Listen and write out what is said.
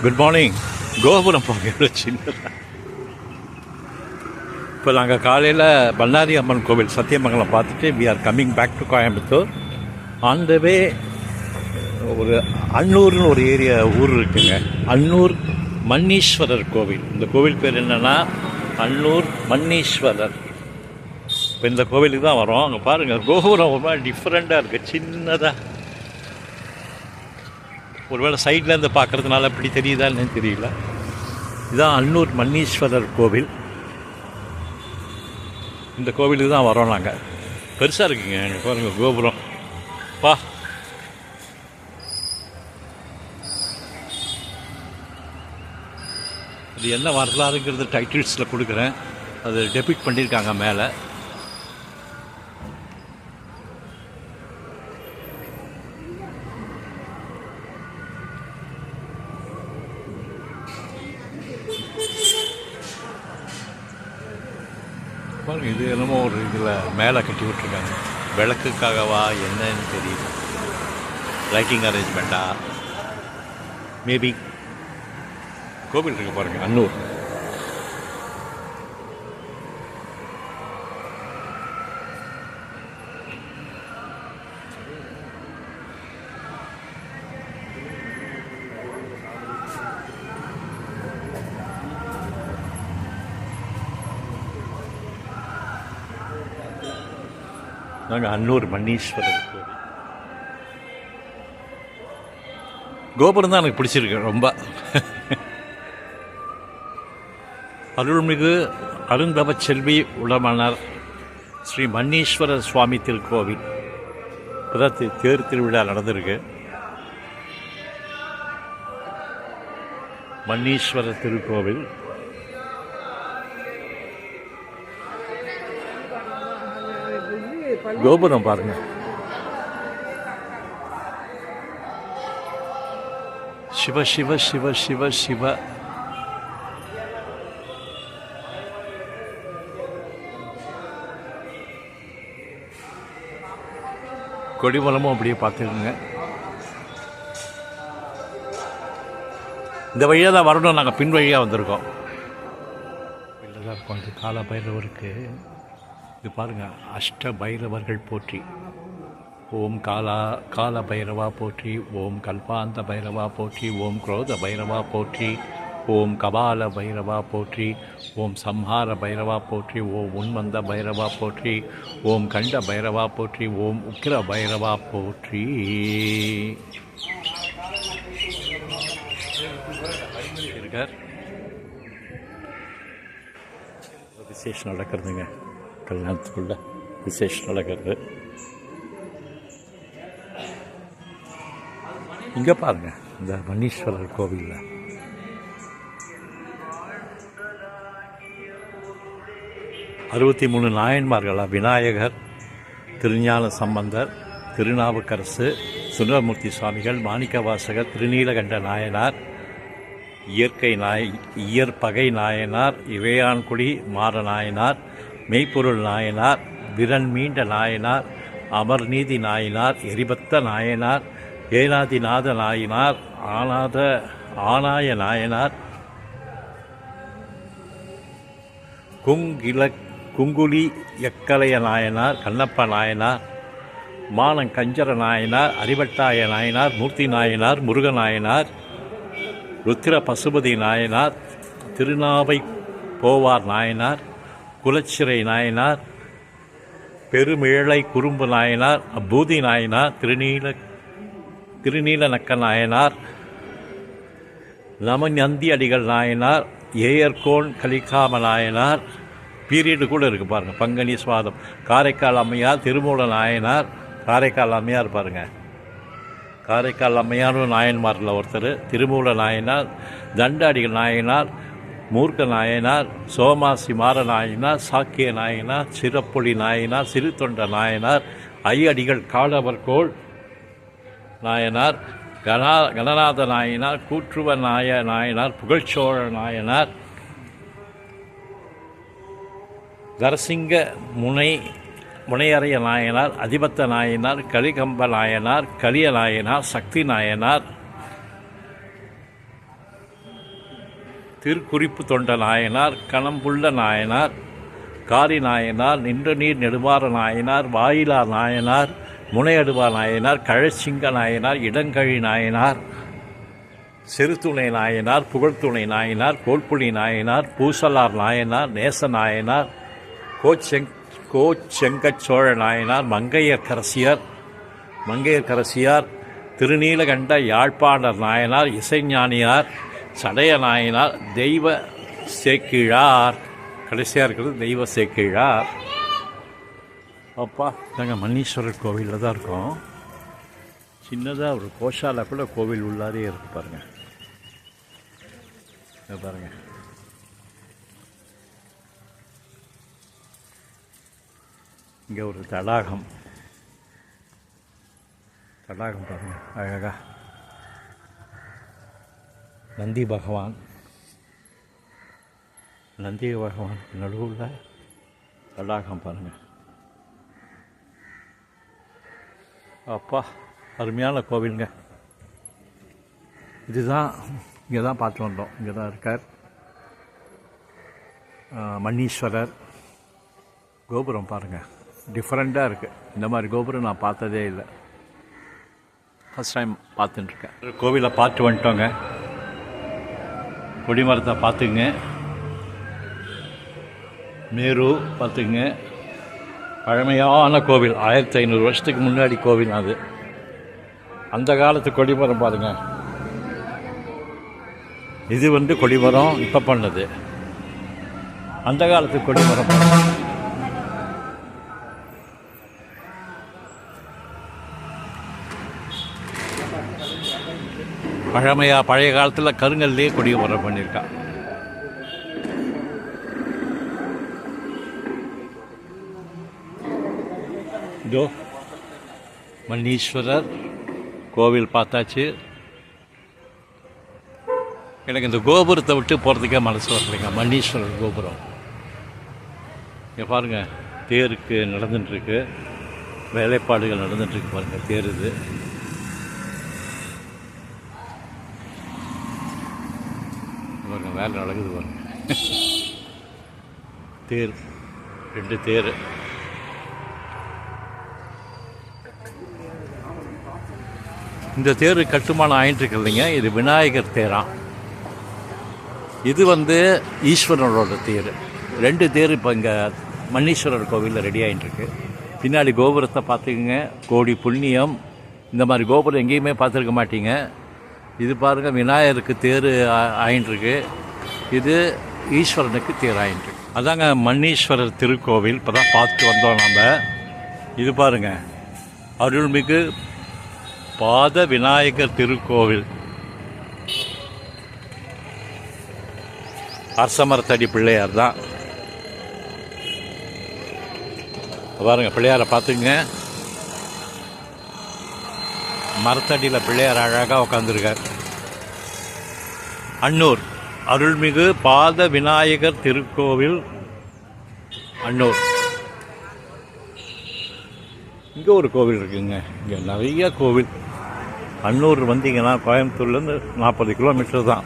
Good morning. கோபுரம் பார்க்க சின்னதாக. இப்போ நாங்கள் காலையில் பல்லாரி அம்மன் கோவில் சத்தியமங்கலம் பார்த்துட்டு we are coming back to Coimbatore. On the way ஒரு அன்னூர்னு ஒரு ஏரியா ஊர் இருக்குங்க. அன்னூர் மன்னீஸ்வரர் கோவில். இந்த கோவில் பேர் என்னென்னா அன்னூர் மன்னீஸ்வரர். இப்போ இந்த கோவிலுக்கு தான் வரோம். அங்கே பாருங்கள், கோபுரம் ஒரு மாதிரி டிஃப்ரெண்ட்டாக இருக்குது, சின்னதாக. ஒருவேளை சைட்லேருந்து பார்க்குறதுனால அப்படி தெரியுதான்னு தெரியல. இதுதான் அன்னூர் மன்னீஸ்வரர் கோவில். இந்த கோவிலுக்கு தான் வரோம் நாங்கள். பெருசாக இருக்குங்க. எனக்கு பாருங்கள் கோபுரம். பா, அது என்ன வரலாறுங்கிறது டைட்டில்ஸில் கொடுக்குறேன். அது டெபிக்ட் பண்ணியிருக்காங்க மேலே. பாருங்க, இது என்னமோ ஒரு இதில் மேலே கட்டி விட்டுருக்காங்க. விளக்குக்காகவா என்னன்னு தெரியல. லைட்டிங் அரேஞ்ச்மெண்ட்டா மேபி. கோவில் இருக்கு பாருங்கள், அன்னூர். நாங்கள் அன்னூர் மன்னீஸ்வரர் கோவில். கோபுரம் தான் எனக்கு பிடிச்சிருக்கு ரொம்ப. அருள்மிகு அருந்தவ செல்வி உடமனர் ஸ்ரீ மன்னீஸ்வரர் சுவாமி திருக்கோவில். இப்போதான் தேர் திருவிழா நடந்திருக்கு. மன்னீஸ்வரர் திருக்கோவில். கோபுரம் பாருங்க. சிவ சிவ சிவ சிவ சிவ. கொடிமரமும் அப்படியே பார்த்துக்குங்க. இந்த வழியாக தான் வரணும். நாங்கள் பின் வழியாக வந்திருக்கோம். இல்லைதான் இருக்கும். அது கால பைரவருக்கு. இது பாருங்கள், அஷ்ட பைரவர்கள் போற்றி. ஓம் கால பைரவா போற்றி. ஓம் கல்பாந்த பைரவா போற்றி. ஓம் குரோத பைரவா போற்றி. ஓம் கபால பைரவா போற்றி. ஓம் சம்ஹார பைரவா போற்றி. ஓம் உன்மந்த பைரவா போற்றி. ஓம் கண்ட பைரவா போற்றி. ஓம் உக்கிர பைரவா போற்றி. இருக்கார். விசேஷம் நடக்கிறதுங்க. கல்யாணத்துக்குள்ள விசேஷம் நடக்கிறது. இங்கே பாருங்கள், இந்த மன்னீஸ்வரர் கோவிலில் 63 நாயன்மார்களா? விநாயகர், திருஞான சம்பந்தர், திருநாவுக்கரசு, சுந்தரமூர்த்தி சுவாமிகள், மாணிக்கவாசகர், திருநீலகண்ட நாயனார், இயற்பகை நாயனார், இவையான்குடி மாற நாயனார், மெய்ப்பொருள் நாயனார், விரன் மீண்ட நாயனார், அமர்நீதி நாயனார், எரிபத்த நாயனார், ஏனாதிநாத நாயனார், ஆனாய நாயனார், குங்குலி எக்கலைய நாயனார், கண்ணப்ப நாயனார், மானங்கஞ்சர நாயனார், அரிவட்டாய நாயனார், மூர்த்தி நாயனார், முருகநாயனார், ருத்திர பசுபதி நாயனார், திருநாவை போவார் நாயனார், குலச்சிறை நாயனார், பெருமிழலை குறும்பு நாயனார், பூதி நாயனார், திருநீலநக்க நாயனார், நமநந்தி அடிகள் நாயனார், ஏயர்கோன் கலிகாம நாயனார். பீரியடு கூட இருக்குது பாருங்கள். பங்கனி சுவாதம். காரைக்கால் அம்மையார், திருமூல நாயனார். காரைக்கால் அம்மையார் பாருங்கள். காரைக்கால் அம்மையாரும் நாயன்மாரில் ஒருத்தர். திருமூல நாயனார், தண்டாடிகள் நாயனார், மூர்க்க நாயனார், சோமாசி மாற நாயனார், சாக்கிய நாயனார், சிறப்பொழி நாயனார், சிறுத்தொண்ட நாயனார், ஐயடிகள் காலவர்கோள் நாயனார், கணநாத நாயனார், கூற்றுவ நாயனார், புகழ்ச்சோழ நாயனார், தரசிங்க முனையறைய நாயனார், அதிபத்த நாயனார், கலிகம்ப நாயனார், கலிய நாயனார், சக்தி நாயனார், திருக்குறிப்பு தொண்ட நாயனார், கணம்புள்ள நாயனார், காரி நாயனார், நின்ற நீர் நெடுமாற நாயனார், வாயிலார் நாயனார், முனையடுவார் நாயனார், கழச்சிங்க நாயனார், இடங்கழி நாயனார், செருத்துணை நாயனார், புகழ்துணை நாயனார், கோல்புலி நாயனார், பூசலார் நாயனார், நேச நாயனார், கோச்செங்கச் சோழ நாயனார், மங்கையர்க்கரசியார், திருநீலகண்ட யாழ்ப்பாணர் நாயனார், இசைஞானியார், சடைய நாயனார், தெய்வ சேக்கிழார், கடைசியாக இருக்கிறது தெய்வ சேக்கிழார். அப்பா நாங்கள் மன்னீஸ்வரர் கோவிலில் தான் இருக்கோம். சின்னதாக ஒரு கோஷால கூட கோவில் உள்ளாரே இருக்கு பாருங்கள். பாருங்கள், இங்கே ஒரு தடாகம் பாருங்கள் அழகா. நந்தி பகவான் நடுவில் தடாகம் பாருங்கள். அப்பா அருமையான கோவிலுங்க. இதுதான் இங்கே தான் பார்த்து வந்தோம். இங்கே தான் இருக்கார் மன்னீஸ்வரர். கோபுரம் பாருங்கள், டிஃப்ரெண்ட்டாக இருக்குது. இந்த மாதிரி கோபுரம் நான் பார்த்ததே இல்லை, ஃபஸ்ட் டைம் பார்த்துட்டுருக்கேன். கோவிலை பார்த்து வந்துட்டோங்க. கொடிமரத்தை பார்த்துங்க, மேரு பார்த்துங்க. பழமையான கோவில், 1500 வருஷத்துக்கு முன்னாடி கோவில் அது. அந்த காலத்து கொடிமரம் பாருங்கள். இது கொடிமரம் இப்போ பண்ணது. அந்த காலத்து கொடிமரம் பழைய காலத்தில் கருங்கல்லே கொடிமரம் பண்ணியிருக்கா. இதோ மன்னீஸ்வரர் கோவில் பார்த்தாச்சு. எனக்கு இந்த கோபுரத்தை விட்டு போகிறதுக்கே மனசு வரலைங்க. மன்னீஸ்வரர் கோபுரம் இங்கே பாருங்கள், தேருக்கு நடந்துட்டுருக்கு, வேலைப்பாடுகள் நடந்துட்டுருக்கு பாருங்கள். தேர் இது பாருங்கள், வேலை நடக்குது பாருங்கள். தேர், 2 தேர். இந்த தேர் கட்டுமானம் ஆகிட்டுருக்கு இல்லைங்க, இது விநாயகர் தேராம். இது ஈஸ்வரனோட தேர். 2 தேர் இப்போ இங்கே மன்னீஸ்வரர் கோவிலில் ரெடி ஆகிட்டுருக்கு. பின்னாடி கோபுரத்தை பார்த்துக்குங்க, கோடி புண்ணியம். இந்த மாதிரி கோபுரம் எங்கேயுமே பார்த்துருக்க மாட்டீங்க. இது பாருங்கள், விநாயகருக்கு தேர் ஆகிட்டுருக்கு, இது ஈஸ்வரனுக்கு தேர் ஆகிட்டுருக்கு. அதாங்க மன்னீஸ்வரர் திருக்கோவில். இப்போ தான் பார்த்து வந்தோம் நம்ம. இது பாருங்கள், அருள்மிகு பாத விநாயகர் திருக்கோவில். அரசமரத்தடி பிள்ளையார் தான் பாருங்க. பிள்ளையாரை பார்த்துங்க, மரத்தடியில் பிள்ளையார் அழகாக உட்காந்துருக்கார். அன்னூர் அருள்மிகு பாத விநாயகர் திருக்கோவில் அன்னூர். இங்கே ஒரு கோவில் இருக்குங்க. இங்கே நிறைய கோவில். அன்னூர் வந்தீங்கன்னா கோயம்புத்தூர்லேருந்து 40 கிலோமீட்டர் தான்.